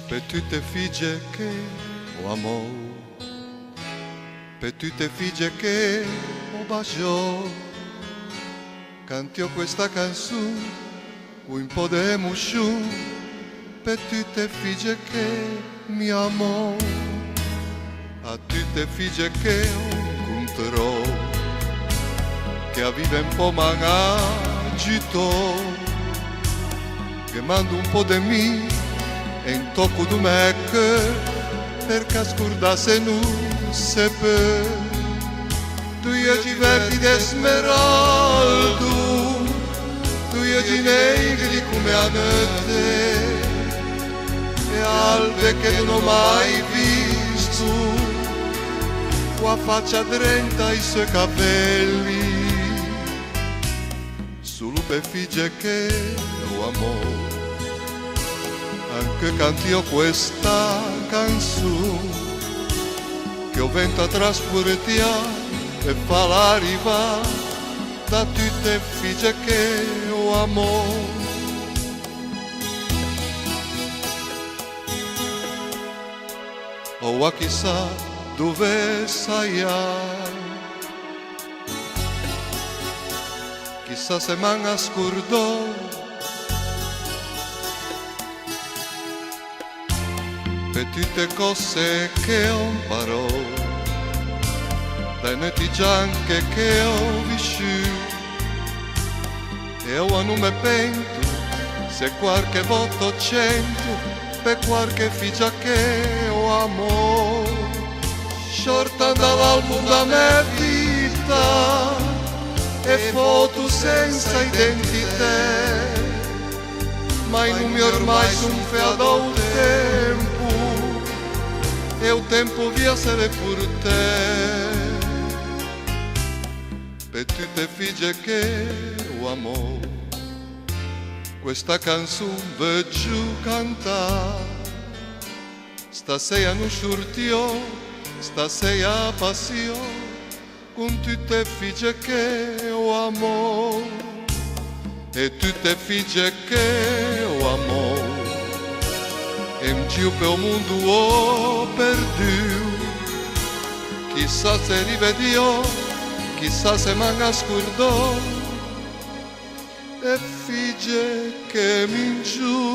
Petite figlie che ho amor, petite figlie che ho baciò, cantiò questa canzone un po' d'emozione, petite figlie che mi amò, a tutte figlie che ho incontrò, che aveva un po' managito, che mando un po' di me e in tocco di me perché scordasse non seppe due occhi verdi d'esmeraldo, due occhi negri come a notte e alve che non ho mai visto, qua faccia drenta i suoi capelli, solo per figlie che ho amore. Anche cantio questa canzone che ho vento a trasportiare e fa la riva da tutte figlie che ho amore. O a chissà dove sai, chissà se m'ha scordò per tutte cose che ho imparato dai netti gianche che ho vissuto e ora non mi pento se qualche voto cento per qualche figlia che ho amore, sciortando dall'album da mia vita e foto senza identità, ma i nomi ormai sono feato un tempo e un tempo via essere pur te, per tutte figlie che ho amore, questa canzone voglio cantare, stasera non sciortio, stasera passio, con tutte figlie che ho amore, e tutte figlie che ho amore. E in giro per il mondo ho perduto, chissà se rivedio, chissà se m'ha scordò, e figlie che mi giù